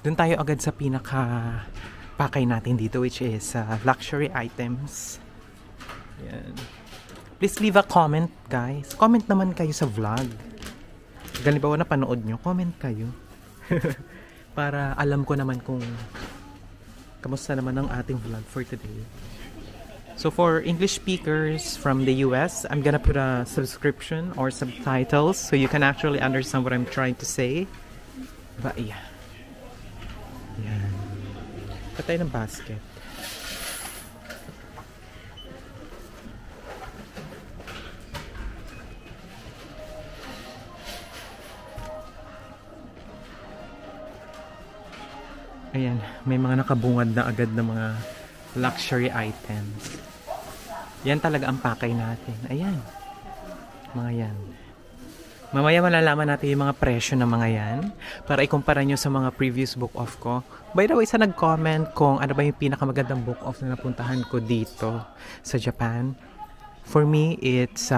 Doon tayo agad sa pinaka pakay natin dito, which is luxury items. Yan. Please leave a comment, guys. Comment naman kayo sa vlog. Halimbawa na panood nyo, comment kayo. Para alam ko naman kung kamusta naman ang ating vlog for today. So for English speakers from the US, I'm gonna put a subscription or subtitles so you can actually understand what I'm trying to say. But yeah. Yan. Patay ng basket. Ayan, may mga nakabungad na agad na mga luxury items. Yan talaga ang pakay natin. Ayan. Mga yan. Mamaya malalaman natin yung mga presyo ng mga yan para ikumpara nyo sa mga previous book off ko. By the way, sa nag-comment kung ano ba yung pinakamagandang book off na napuntahan ko dito sa Japan. For me, it's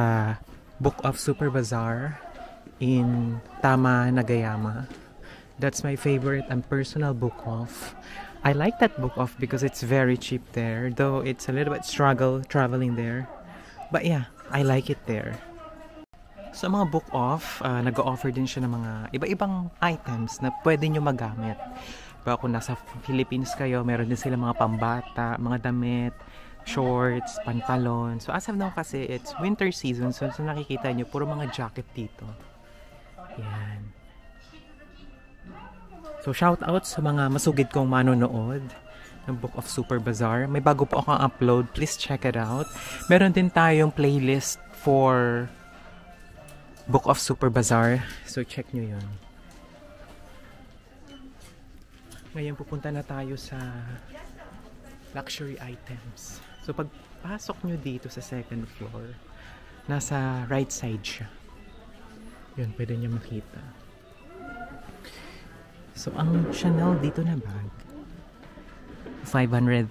Book of Super Bazaar in Tama, Nagayama. That's my favorite and personal book off. I like that book off because it's very cheap there, though it's a little bit struggle traveling there. But yeah, I like it there. Sa mga book off, nag-offer din siya ng mga iba-ibang items na pwede nyo magamit. Diba, kung nasa Philippines kayo, meron din sila mga pambata, mga damit, shorts, pantalon. So as of now kasi, it's winter season, so nakikita nyo, puro mga jacket dito. Yan. So shout out sa mga masugid kong manonood ng Book of Super Bazaar. May bago po akong upload. Please check it out. Meron din tayong playlist for Book of Super Bazaar. So check nyo yun. Ngayon pupunta na tayo sa luxury items. So pagpasok nyo dito sa second floor, nasa right side siya. Yun, pwede nyo makita. So, ang Chanel dito na bag, 500,000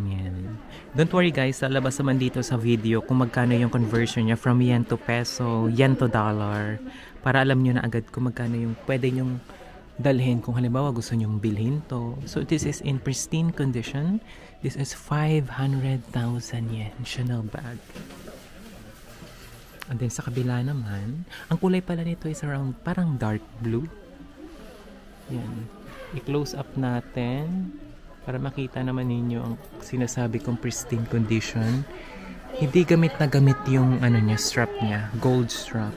yen. Don't worry guys, lalabas naman dito sa video kung magkano yung conversion niya from yen to peso, yen to dollar. Para alam nyo na agad kung magkano yung pwede nyong dalhin kung halimbawa gusto nyong bilhin to. So, this is in pristine condition. This is 500,000 yen Chanel bag. And then sa kabila naman, ang kulay pala nito is around parang dark blue. Yan. I-close up natin para makita naman ninyo ang sinasabi kong pristine condition. Hindi gamit na gamit yung ano niya, strap niya, gold strap.